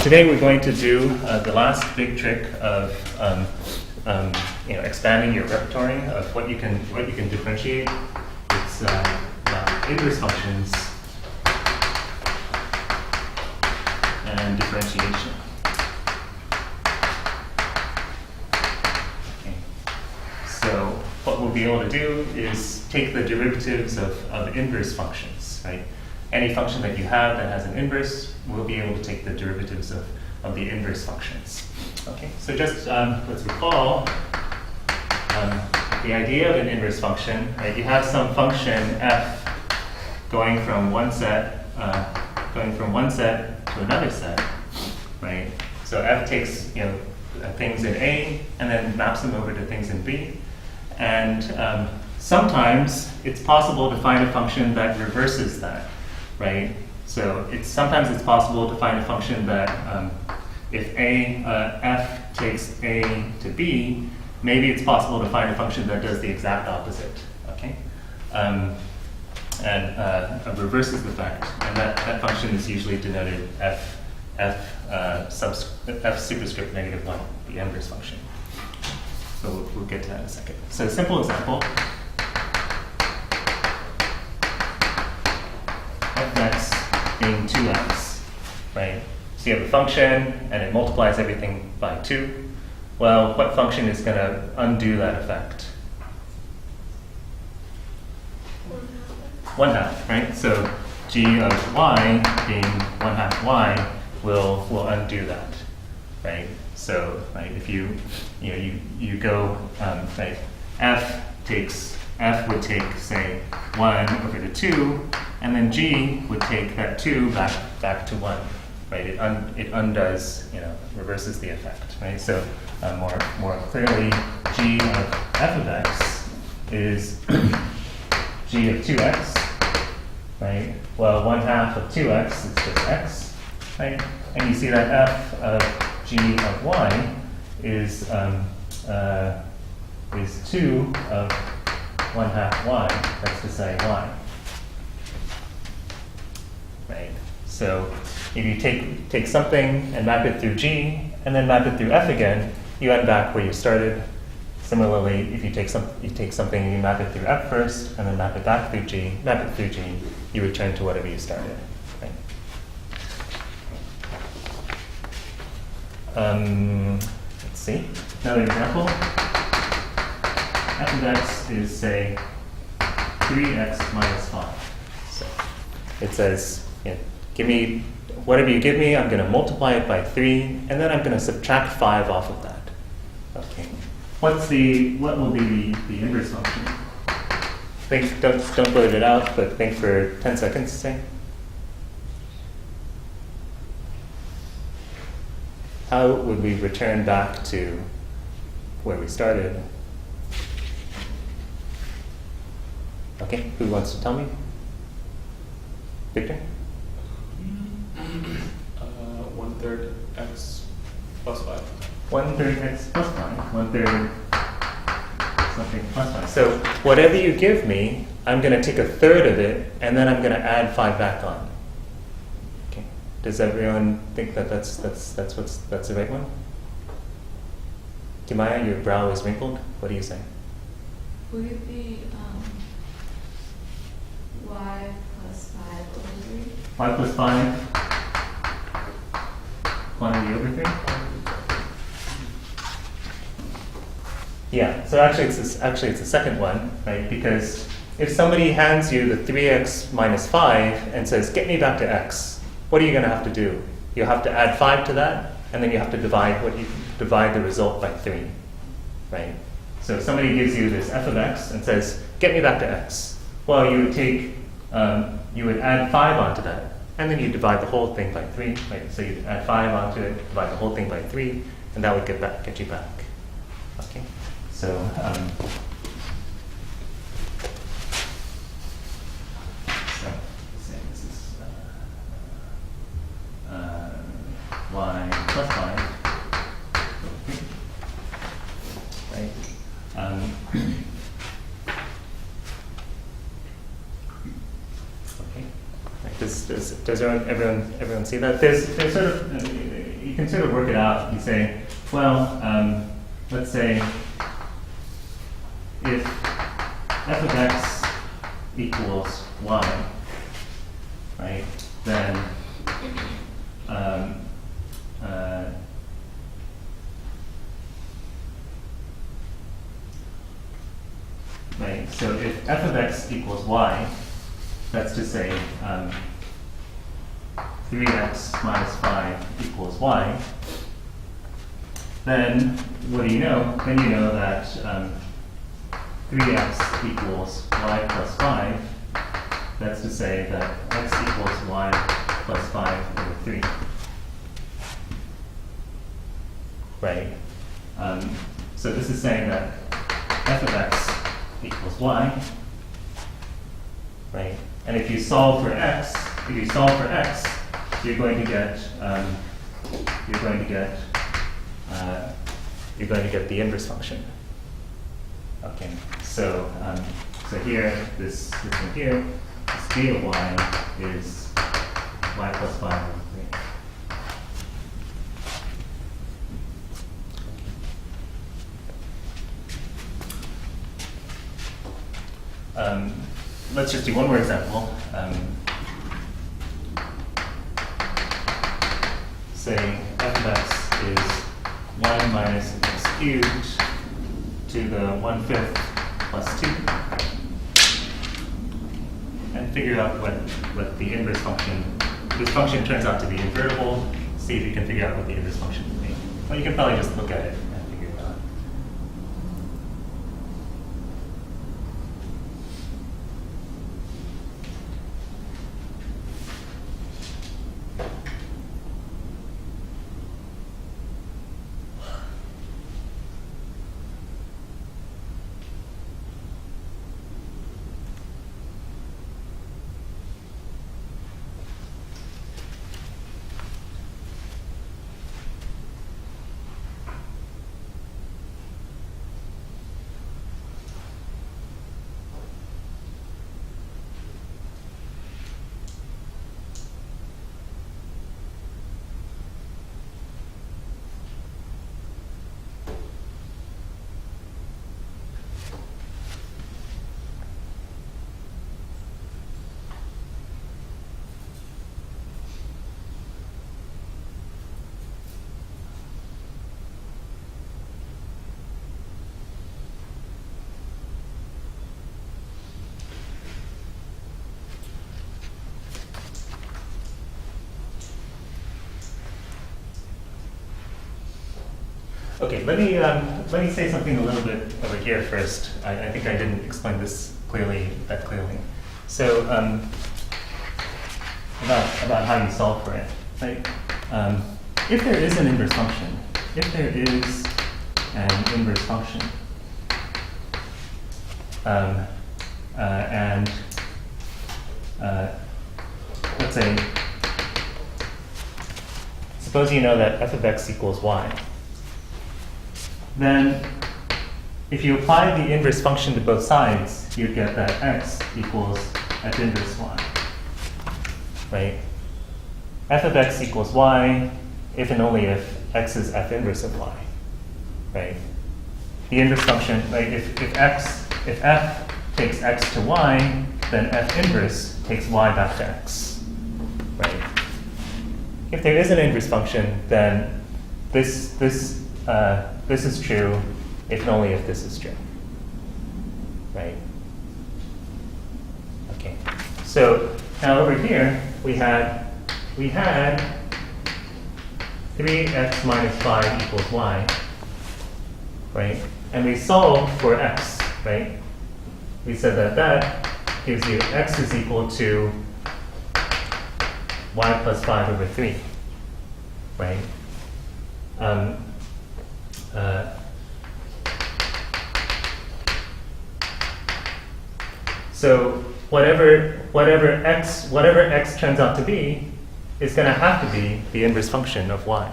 Today we're going to do the last big trick of expanding your repertoire of what you can differentiate. It's inverse functions and differentiation. Okay. So what we'll be able to do is take the derivatives of inverse functions, right? Any function that you have that has an inverse, we'll be able to take the derivatives of the inverse functions. Okay, so just let's recall the idea of an inverse function, right? You have some function f going from one set to another set, right? So f takes things in A and then maps them over to things in B, and sometimes it's possible to find a function that reverses that. Right? So sometimes it's possible to find a function that if f takes A to B, maybe it's possible to find a function that does the exact opposite. Okay, and reverses the fact, and that function is usually denoted f superscript -1, the inverse function. So we'll get to that in a second. So a simple example. Fx being 2x, right? So you have a function and it multiplies everything by 2. Well, what function is going to undo that effect? 1/2, right? So g of y being 1/2 y will undo that, right? So right, if you go right, f would take say 1 over to 2, and then g would take that 2 back to 1, right? It undoes, reverses the effect, right? So more clearly, g of f of x is g of 2x, right? Well, 1/2 of 2x is just x, right? And you see that f of g of y is 2 of 1/2 y. That's to say y. Right. So if you take something and map it through g, and then map it through f again, you end back where you started. Similarly, if you take something and you map it through f first, and then map it through g, you return to whatever you started. Right. Let's see. Another example. F of x is, say, 3x minus 5. So it says, give me whatever you give me, I'm going to multiply it by 3, and then I'm going to subtract 5 off of that. Okay. What will be the inverse function? Don't blurt it out, but think for 10 seconds, say. How would we return back to where we started? Okay, who wants to tell me? Victor? 1/3 x plus 5. 1/3 x plus 5. 1/3 something plus 5. So whatever you give me, I'm going to take 1/3 of it, and then I'm going to add 5 back on. Okay. Does everyone think that that's the right one? Kimaya, your brow is wrinkled. What do you say? Would it be y plus 5 over 3? Y plus 5 quantity over 3? Yeah, so actually it's the second one, right? Because if somebody hands you the 3x minus 5 and says, get me back to x, what are you going to have to do? You'll have to add 5 to that, and then you have to divide the result by 3, right? So if somebody gives you this f of x and says, get me back to x, well, you would add 5 onto that, and then you divide the whole thing by 3, right? So you add 5 onto it, divide the whole thing by 3, and that would get you back. Okay. So say this is y plus 5, right? Okay. Does everyone see that? There's sort of can sort of work it out. You say, well, let's say if f of x equals y, right, then right, so if f of x equals y, that's to say 3x minus 5 equals y, then what do you know? Then you know that 3x equals y plus 5. That's to say that x equals y plus 5 over 3. Right? So this is saying that f of x equals y. Right? And if you solve for x, you're going to get the inverse function. Okay, so here, this one here, this b of y is y plus 5 over 3. Let's just do one more example. Say f of x is 1 minus x cubed to the 1/5 plus 2. And figure out what the inverse function, this function turns out to be invertible. See if you can figure out what the inverse function would be. Well, you can probably just look at it and figure it out. Okay, let me say something a little bit over here first. I think I didn't explain this that clearly. So about how you solve for it. Right? If there is an inverse function, and let's say, suppose you know that f of x equals y. Then, if you apply the inverse function to both sides, you'd get that x equals f inverse y. Right? F of x equals y if and only if x is f inverse of y. Right? The inverse function, like if f takes x to y, then f inverse takes y back to x. Right? If there is an inverse function, then this is true if and only if this is true. Right? Okay. So now over here we had 3x minus 5 equals y. Right? And we solved for x, right? We said that gives you x is equal to y plus 5 over 3. Right? So whatever x turns out to be is going to have to be the inverse function of y,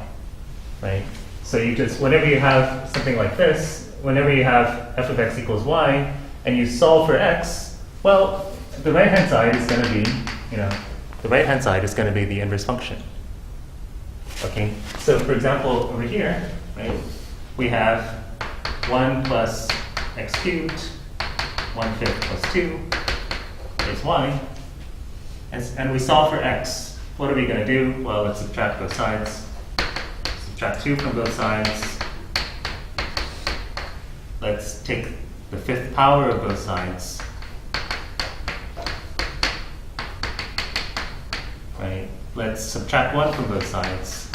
right? So you just, whenever you have something like this, whenever you have f of x equals y, and you solve for x, well, the right-hand side is going to be, the right-hand side is going to be the inverse function, Okay, so for example, over here, right, we have 1 plus x cubed, 1/5 plus 2 is y. And we solve for x. What are we going to do? Well, let's subtract both sides. Subtract 2 from both sides. Let's take the 5th power of both sides. Right? Let's subtract 1 from both sides.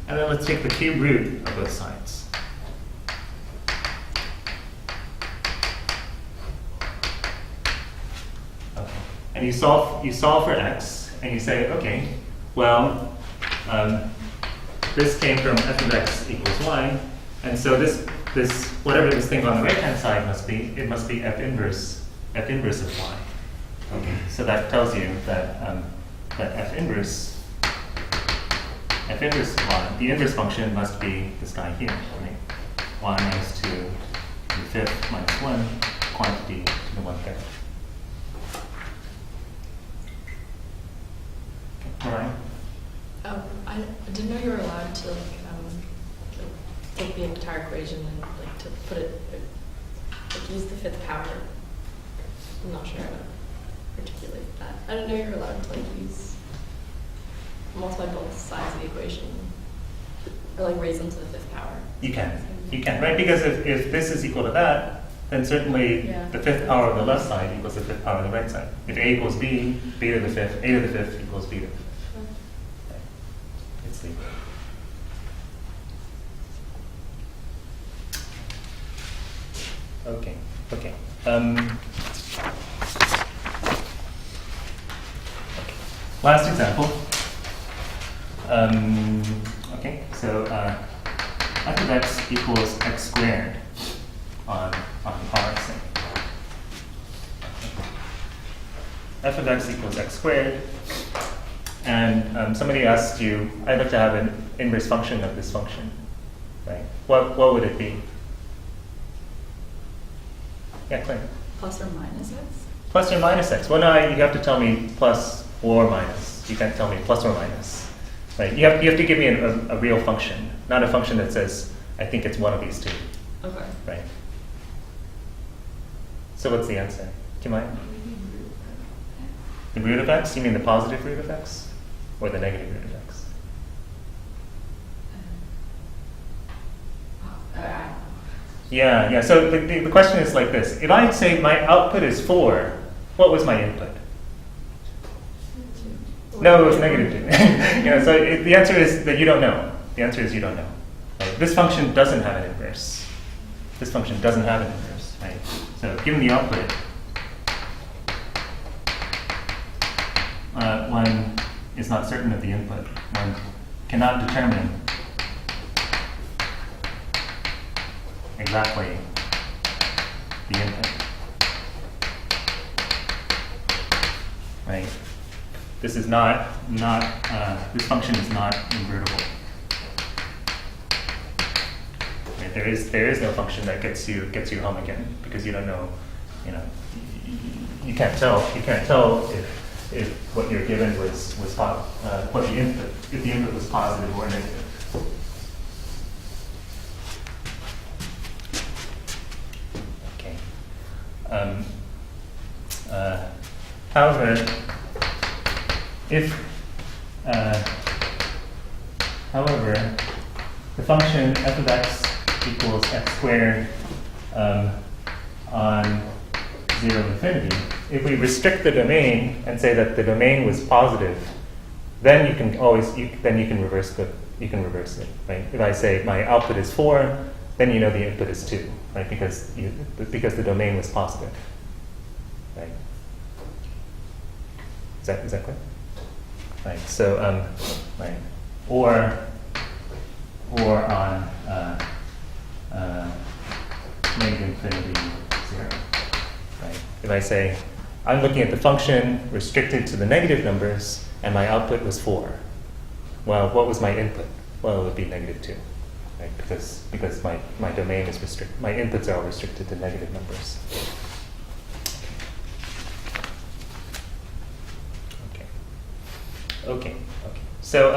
And then let's take the cube root of both sides. Okay. And you solve for x, and you say, okay, well, this came from f of x equals y, and so this whatever this thing on the right hand side must be, it must be f inverse of y. Okay, so that tells you that that f inverse of y, the inverse function must be this guy here, right? Y minus 2 to the 5th minus 1 quantity to the 1/5. All right. I didn't know you were allowed to take the entire equation and to put it use the 5th power. I'm not sure how to articulate that. I didn't know you were allowed to multiply both sides of the equation or raise them to the 5th power. You can, right? Because if this is equal to that, then certainly the 5th power of the left side equals the 5th power of the right side. If a equals b, b to the 5th, a to the 5th equals b to the 5th. Right. It's legal. Okay. Okay. Last example. Okay, so f of x equals x squared on R, say. F of x equals x squared, and somebody asked you, I'd like to have an inverse function of this function, right? What would it be? Yeah, Claire. Plus or minus x? Plus or minus x. Well, no, you have to tell me plus or minus. You can't tell me plus or minus. Right? You have to give me a real function, not a function that says, I think it's one of these two. Okay. Right? So what's the answer? Do you mind? The root of x? You mean the positive root of x? Or the negative root of x? Yeah. So the question is like this. If I say my output is 4, what was my input? No, it was negative 2. So the answer is that you don't know. The answer is you don't know. Right? This function doesn't have an inverse. This function doesn't have an inverse. Right? So given the output, one is not certain of the input. One cannot determine exactly the input. Right? This is not this function is not invertible. Right? There is no function that gets you home again because you don't know, you can't tell if what you're given was what the input, if the input was positive or negative. Okay. However, however, the function f of x equals x squared on 0 infinity, if we restrict the domain and say that the domain was positive, then you can reverse it, right? If I say my output is 4, then you know the input is 2, right? Because the domain was positive, right? Is that clear? Right. So right. Or on negative infinity 0. Right. If I say I'm looking at the function restricted to the negative numbers and my output was 4. Well, what was my input? Well, it would be negative 2. Right? Because my domain is restricted. My inputs are all restricted to negative numbers. Okay. Okay. So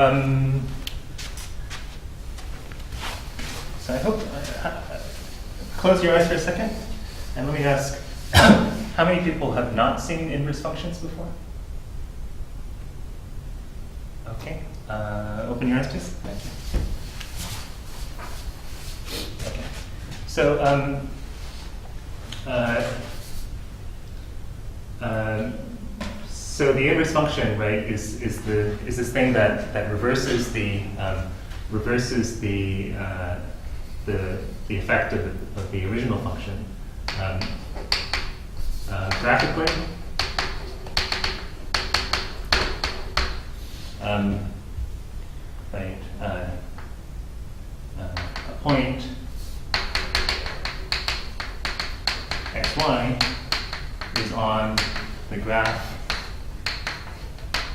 so I hope close your eyes for a second, and let me ask: how many people have not seen inverse functions before? Okay. Open your eyes, please. Thank you. Okay. So so the inverse function, right, is this thing that reverses the effect of the original function graphically. Right, a point xy is on the graph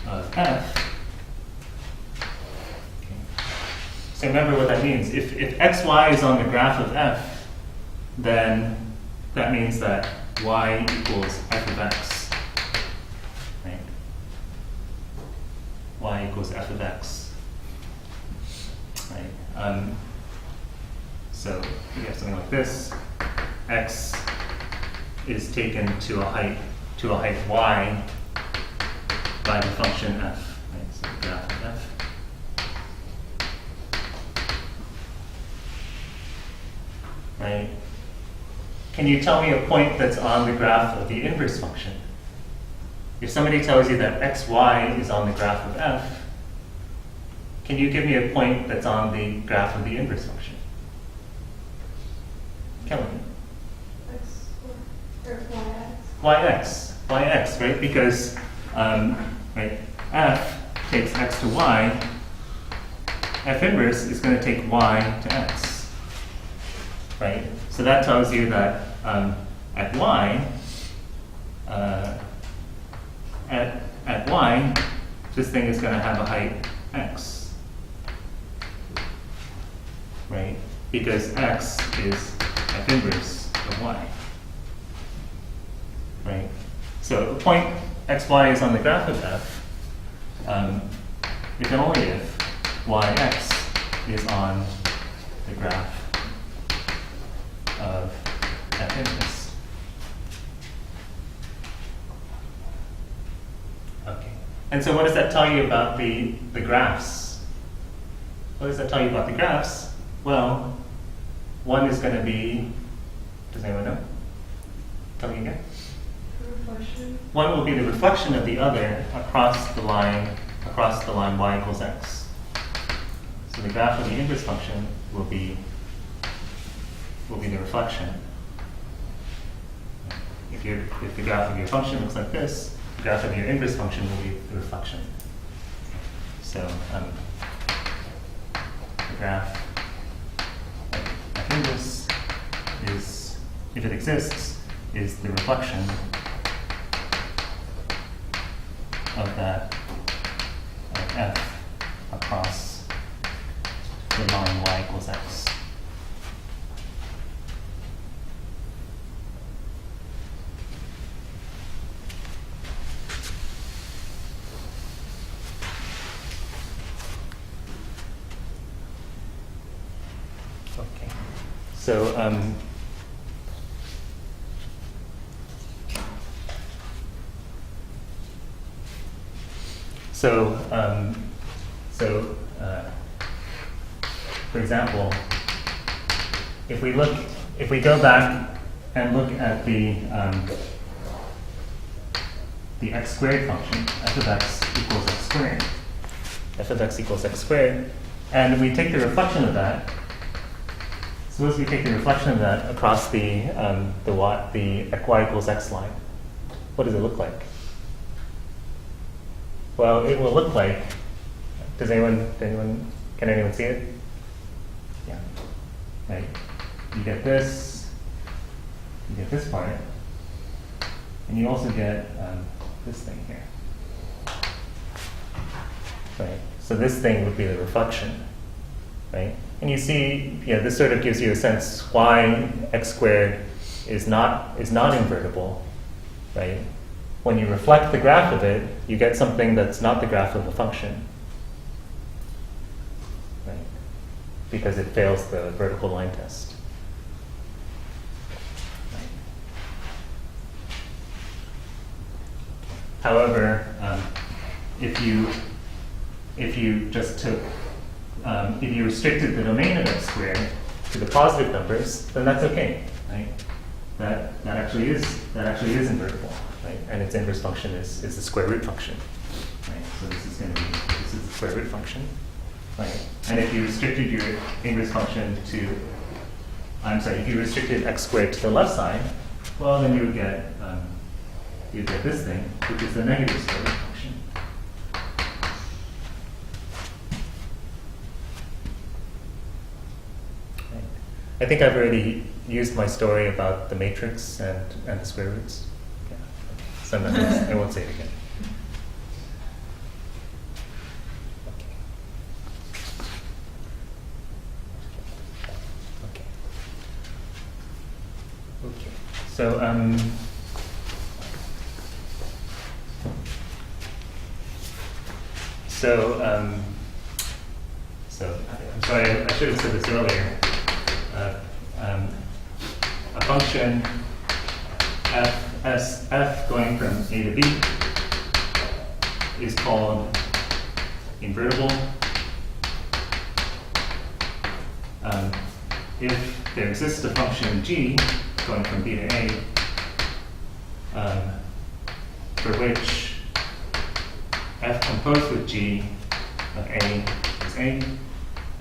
of f. Okay. So remember what that means. If xy is on the graph of f, then that means that y equals f of x. Right? Y equals f of x. Right? So we have something like this. X is taken to a height y by the function f. Right? So the graph of f. Right? Can you tell me a point that's on the graph of the inverse function? If somebody tells you that xy is on the graph of f, can you give me a point that's on the graph of the inverse function? Kelly? Yx, right? Because right, f takes x to y, f inverse is going to take y to x, right? So that tells you that at y, at y, this thing is going to have a height x, right? Because x is f inverse of y, right? So the point xy is on the graph of f, if and only if yx is on the graph of f inverse. Okay. And so what does that tell you about the graphs? What does that tell you about the graphs? Well, one is going to be, does anyone know? Tell me again. Reflection. One will be the reflection of the other across the line y equals x. So the graph of the inverse function will be the reflection. If the graph of your function looks like this, the graph of your inverse function will be the reflection. So the graph of f inverse is, if it exists, is the reflection of that of f across the line y equals x. Okay. So for example, if we go back and look at the x squared function, f of x equals x squared, f of x equals x squared, and we take the reflection of that. Suppose we take the reflection of that across the y equals x line. What does it look like? Well, it will look like. Can anyone see it? Yeah. Right. You get this part, and you also get this thing here. Right. So this thing would be the reflection, right? And you see, this sort of gives you a sense why x squared is not invertible, right? when you reflect the graph of it, you get something that's not the graph of the function. Right? Because it fails the vertical line test. Right. However, if you just took, if you restricted the domain of x squared to the positive numbers, then that's okay, right? That actually is invertible, right? And its inverse function is the square root function, right? So this is the square root function, right? And if you restricted your inverse function to, if you restricted x squared to the left side, well, then you would get this thing, which is the negative square root function. Right. I think I've already used my story about the matrix and the square roots. Yeah. So I won't say it again. Okay. So I'm sorry, I should have said this earlier. A function f going from a to b is called invertible if there exists a function g going from b to a for which f composed with g of a is a,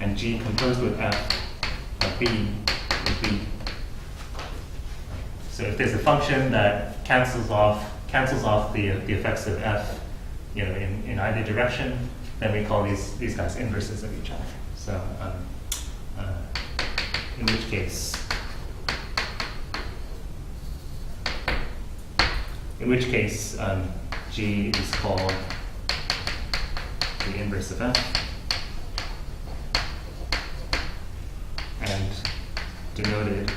and g composed with f of b is b. So if there's a function that cancels off the effects of f, in either direction, then we call these guys inverses of each other. So in which case g is called the inverse of f and denoted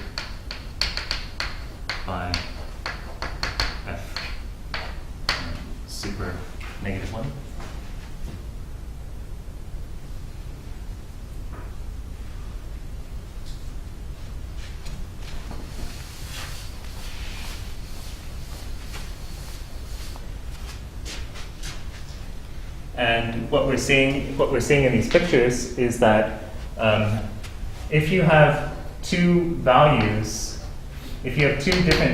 by f super negative 1. And what we're seeing in these pictures is that if you have two different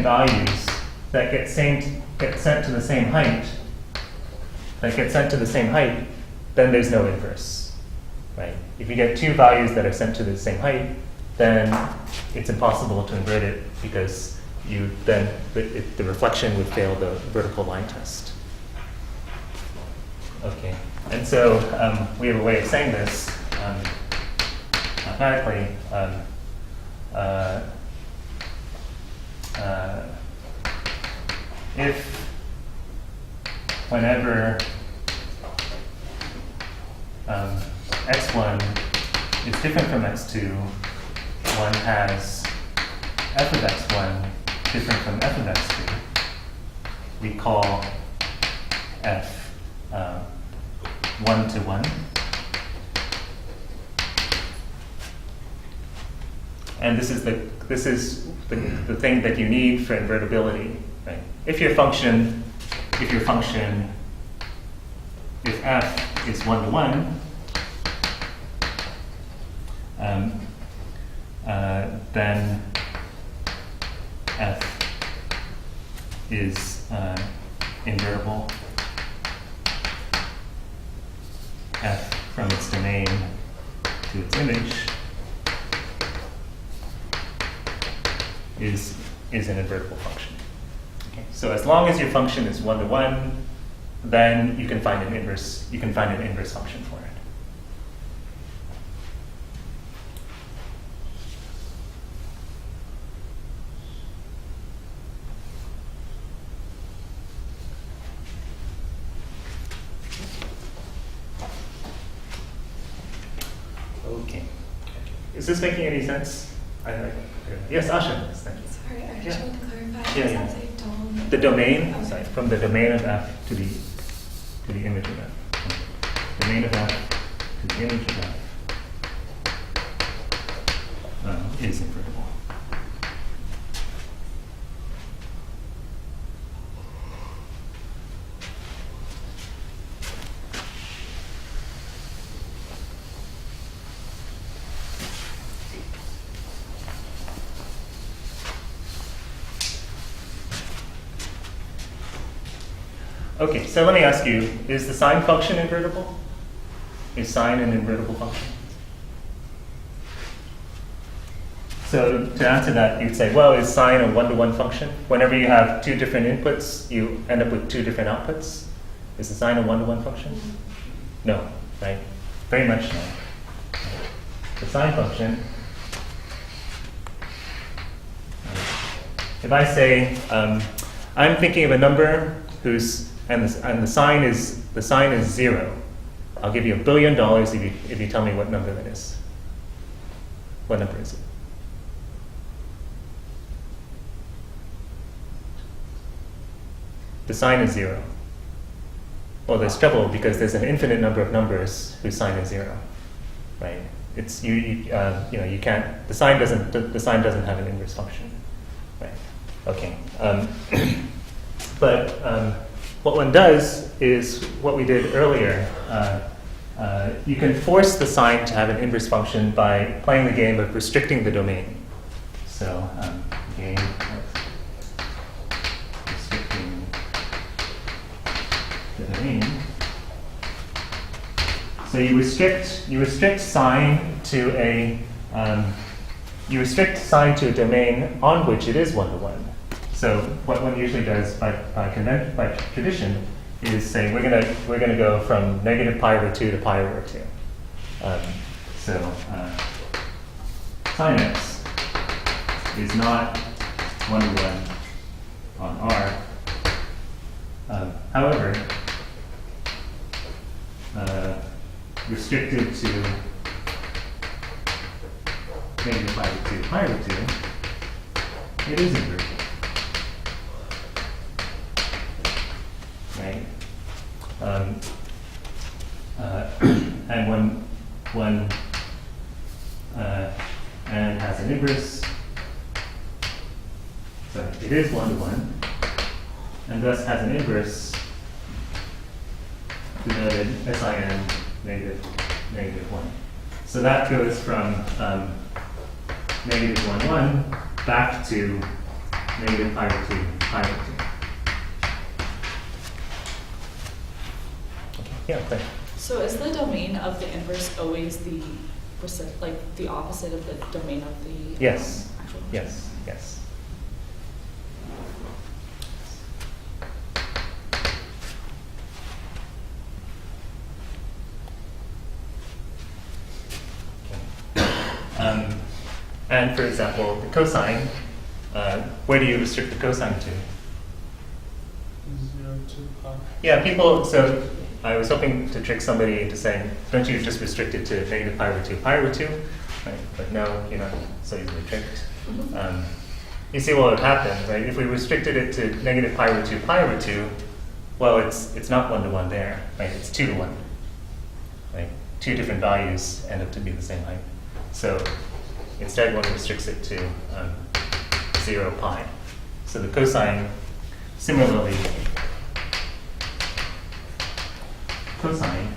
values that get sent to the same height, then there's no inverse, right? If you get two values that are sent to the same height, then it's impossible to invert it because the reflection would fail the vertical line test. Okay, and so we have a way of saying this mathematically. If whenever x1 is different from x2, one has f of x1 different from f of x2, we call f 1 to 1. And this is the thing that you need for invertibility, right? If f is 1 to 1, then f is invertible. F from its domain to its image is an invertible function. Okay. So as long as your function is 1 to 1, then you can find an inverse. You can find an inverse function for it. Okay. Is this making any sense? Yes, Asha. Thank you. Sorry, I Yeah. just wanted to clarify. Yeah, Is yeah. that saying The domain, sorry, from the domain of f to the image of f. Domain of f to the image of f is invertible. Okay, so let me ask you, is the sine function invertible? Is sine an invertible function? So to answer that, you'd say, well, is sine a one-to-one function? Whenever you have two different inputs, you end up with two different outputs. Is the sine a one-to-one function? No, right? Very much no. The sine function, if I say, I'm thinking of a number whose and the sign is 0. I'll give you $1 billion if you tell me what number that is. What number is it? The sign is 0. Well, there's trouble because there's an infinite number of numbers whose sign is 0, right? It's you can't. The sign doesn't have an inverse function, right? Okay. But what one does is what we did earlier. You can force the sign to have an inverse function by playing the game of restricting the domain. So, game of restricting the domain. So you restrict sine to a domain on which it is one-to-one. So what one usually does by tradition is say we're gonna go from negative pi over 2 to pi over 2. So sine x is not one-to-one on R. However, restricted to negative pi over 2 to pi over 2, it is invertible. Right? And when one and has an inverse, so it is one-to-one, and thus has an inverse denoted sin negative 1. So that goes from negative 1, 1 back to negative pi over 2, pi over 2. Yeah, okay. So is the domain of the inverse always the opposite of the domain of the Yes. actual function? Yes. Yes. And for example, the cosine, where do you restrict the cosine to? 0 to pi. Yeah, people, so I was hoping to trick somebody into saying, don't you just restrict it to negative pi over 2, pi over 2? Right? But no, you're not so easily tricked. You see what would happen, right? If we restricted it to negative pi over 2, pi over 2, well, it's not one-to-one there, right? It's 2-to-1. Right? Two different values end up to be the same height. So instead, one restricts it to 0 pi. So the cosine, similarly, cosine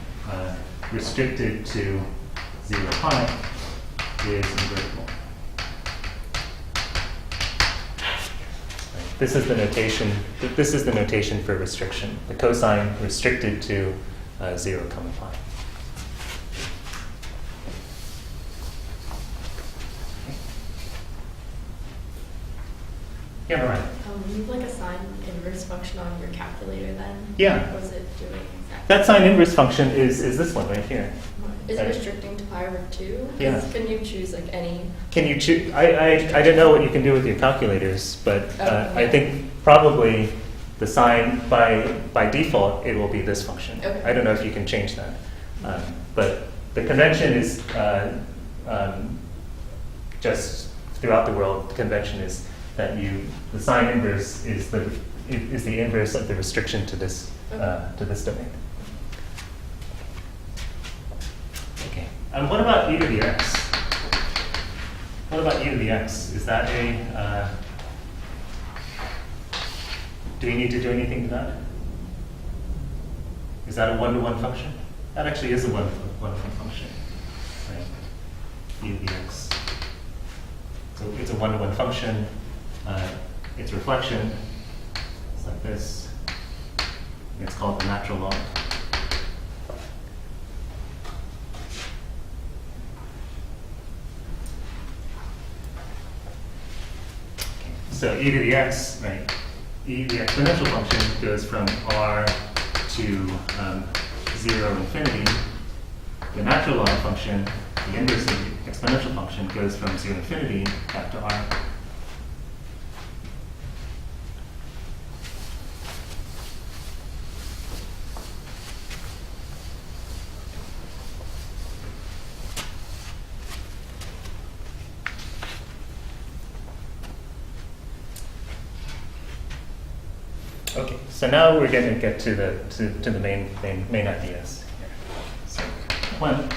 restricted to 0 pi is invertible. Right. This is the notation. This is the notation for restriction. The cosine restricted to 0, pi. Yeah, right. You have like a sine inverse function on your calculator then? Yeah. What was it doing exactly? That sine inverse function is this one right here. Is it Right. restricting to pi over 2? Yeah. Can you choose like any? Can you choose? I don't know what you can do with your calculators, but I think probably the sine by default it will be this function. Okay. I don't know if you can change that, but the convention is just throughout the world. The convention is that the sine inverse is the inverse of the restriction to this domain. Okay. And what about e to the x? What about e to the x? Is that a do we need to do anything to that? Is that a one-to-one function? That actually is a one-to-one function, right? E to the x. So it's a one-to-one function. Its reflection is like this. It's called the natural log. Okay. So e to the x, right? The exponential function goes from r to 0 infinity. The natural log function, the inverse of the exponential function, goes from 0 infinity back to r. Okay, so now we're going to get to the main ideas here. So one,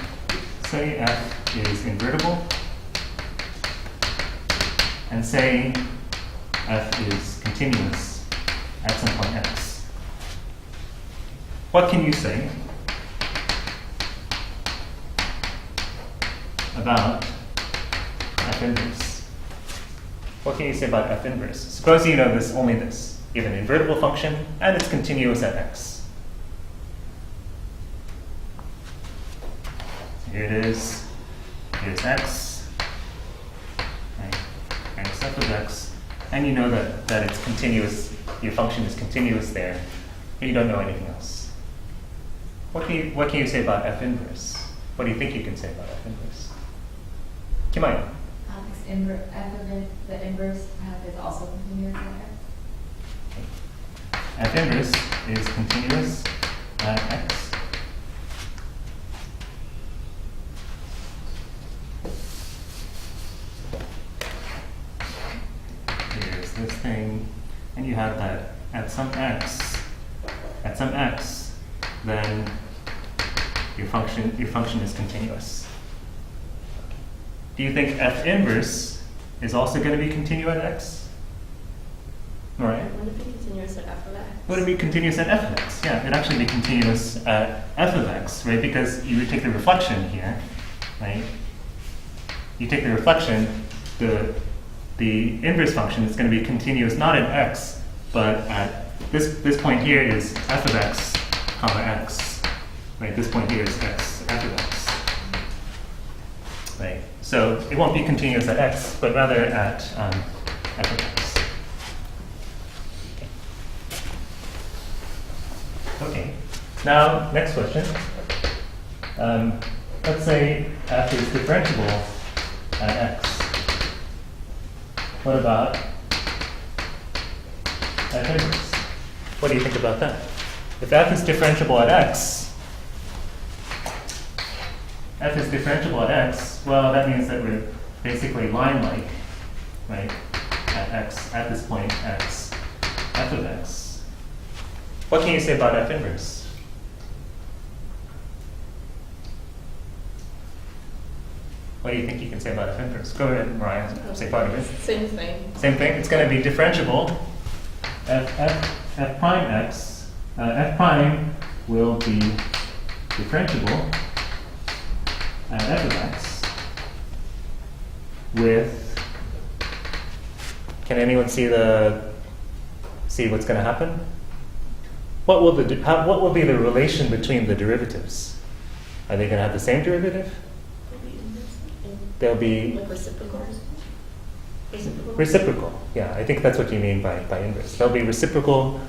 say f is invertible, and say f is continuous at some point x. What can you say about f inverse? What can you say about f inverse? Suppose you know only this. You have an invertible function, and it's continuous at x. Here it is. Here's x. Right. And it's f of x. And you know that it's continuous. Your function is continuous there, but you don't know anything else. What can you say about f inverse? What do you think you can say about f inverse? Kimaya? F of it, the inverse is also continuous at x. F inverse is continuous at x. Here's this thing, and you have that at some x, then your function is continuous. Do you think f inverse is also going to be continuous at x? Right. Wouldn't it be continuous at f of x? Would it be continuous at f of x? Yeah, it'd actually be continuous at f of x, right? Because you would take the reflection here, right? You take the reflection, the inverse function is going to be continuous not at x, but at this point here is f of x, comma x, right? This point here is x, f of x, right? So it won't be continuous at x, but rather at f of x. Okay, now next question. Let's say f is differentiable at x. What about f inverse? What do you think about that? If f is differentiable at x, well, that means that we're basically line-like, right? At x, at this point, x, f of x. What can you say about f inverse? What do you think you can say about f inverse? Go ahead, Mariah, say part of it. Same thing. Same thing. It's going to be differentiable. F prime x, f prime will be differentiable at f of x with. Can anyone see what's going to happen? What will be the relation between the derivatives? Are they going to have the same derivative? They'll be like reciprocal. Reciprocal. Yeah, I think that's what you mean by inverse. They'll be reciprocal,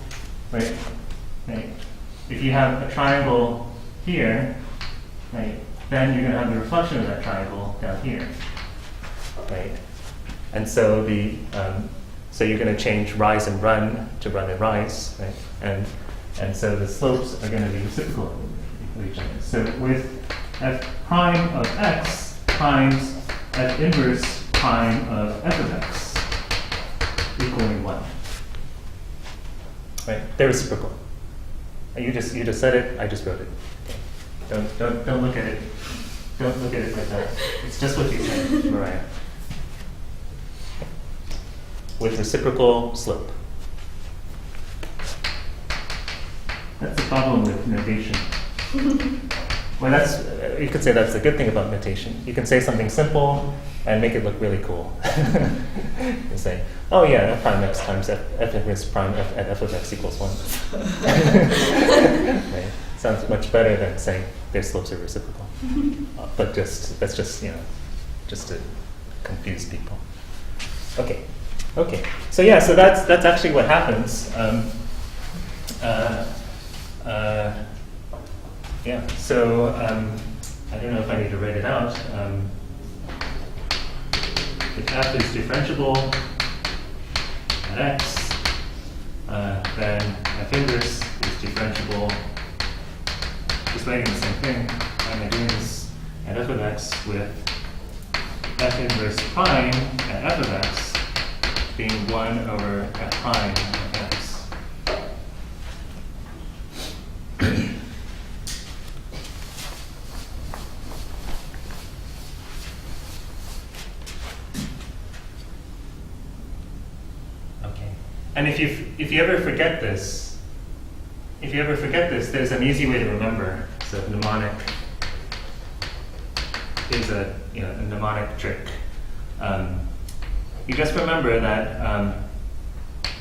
right? Right. If you have a triangle here, right, then you're going to have the reflection of that triangle down here, right? And so so you're going to change rise and run to run and rise, right? And so the slopes are going to be reciprocal of each other. So with f prime of x times f inverse prime of f of x, equaling 1. Right? They're reciprocal. You just said it, I just wrote it. Don't look at it. Don't look at it like that. It's just what you said, Mariah. With reciprocal slope. That's the problem with notation. Well, you could say that's the good thing about notation. You can say something simple and make it look really cool. You say, oh yeah, f prime x times f inverse prime f at f of x equals 1. Right? Sounds much better than saying their slopes are reciprocal. But that's just to confuse people. Okay. So yeah, so that's actually what happens. Yeah. So I don't know if I need to write it out. If f is differentiable at x, then f inverse is differentiable. Just writing the same thing. Why am I doing this? At f of x with f inverse prime at f of x being 1 over f prime of x. Okay. And if you ever forget this, there's an easy way to remember. So mnemonic is a mnemonic trick. You just remember that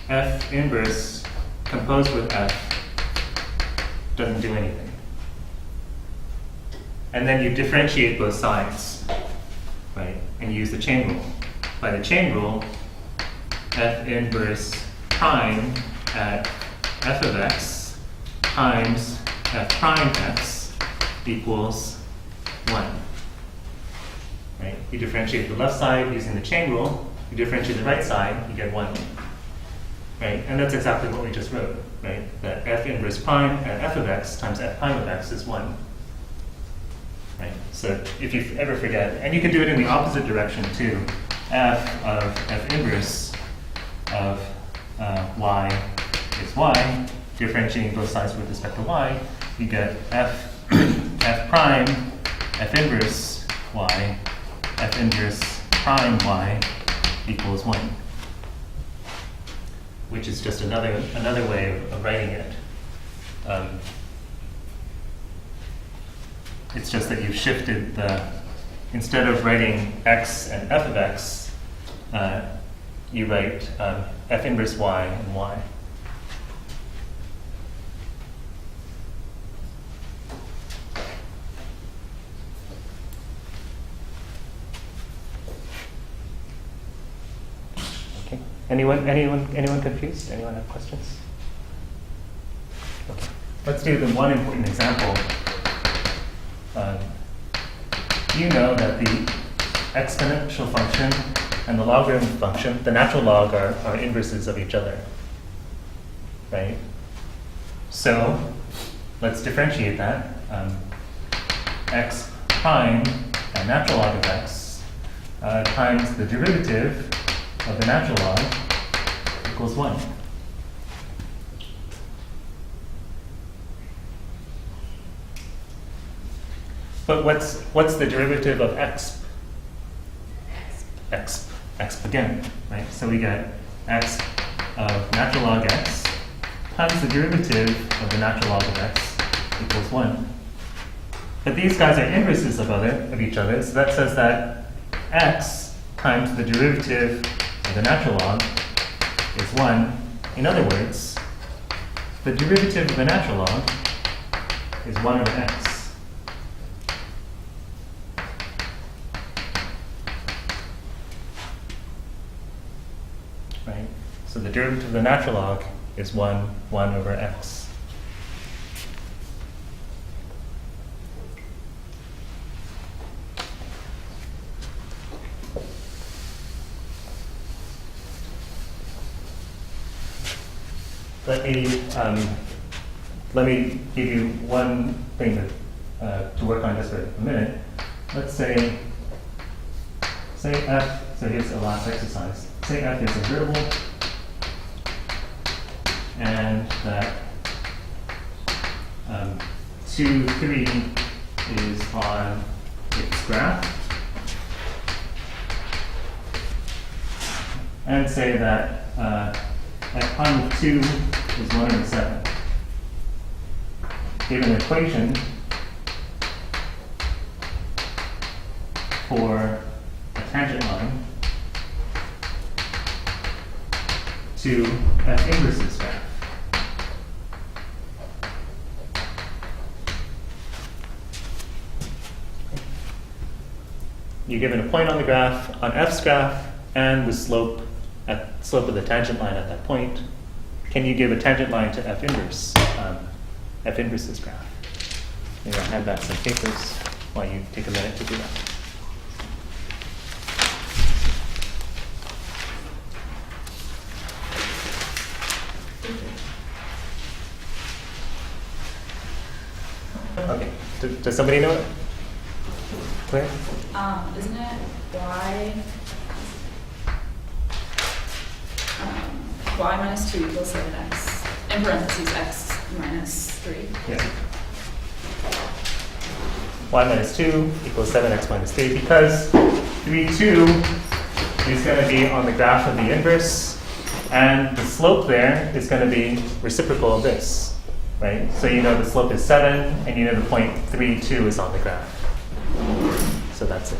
f inverse composed with f doesn't do anything. And then you differentiate both sides, right? And you use the chain rule. By the chain rule, f inverse prime at f of x times f prime x equals 1. Right? You differentiate the left side using the chain rule. You differentiate the right side, you get 1. Right? And that's exactly what we just wrote. Right? That f inverse prime at f of x times f prime of x is 1. Right? So if you ever forget, and you can do it in the opposite direction too, f of f inverse of y is y, differentiating both sides with respect to y, you get f prime f inverse y, f inverse prime y equals 1, which is just another way of writing it. It's just that you've shifted instead of writing x and f of x, you write f inverse y and y. Okay. Anyone confused? Anyone have questions? Okay. Let's do the one important example. You know that the exponential function and the logarithm function, the natural log, are inverses of each other, right? So let's differentiate that. X prime, a natural log of x, times the derivative of the natural log equals 1. But what's the derivative of x? Exp again, right? So we get x of natural log x times the derivative of the natural log of x equals 1. But these guys are inverses of each other, so that says that x times the derivative of the natural log is 1. In other words, the derivative of the natural log is 1 over x. Right? So the derivative of the natural log is 1 over x. Let me give you one thing to work on just for a minute. Let's say f, so here's the last exercise. Say f is invertible and that 2, 3 is on its graph, and say that f1 with 2 is 1 over 7. Give an equation for a tangent line to f inverse's graph. You're given a point on the graph, on f's graph, and the slope of the tangent line at that point. Can you give a tangent line to f inverse's graph? Maybe I'll hand back some papers while you take a minute to do that. Okay, does somebody know it? Claire? Isn't it y minus 2 equals 7x, in parentheses x minus 3? Yeah. Y minus 2 equals 7x minus 3, because 3, 2 is going to be on the graph of the inverse, and the slope there is going to be reciprocal of this, right? So you know the slope is 7, and you know the point 3, 2 is on the graph. So that's it.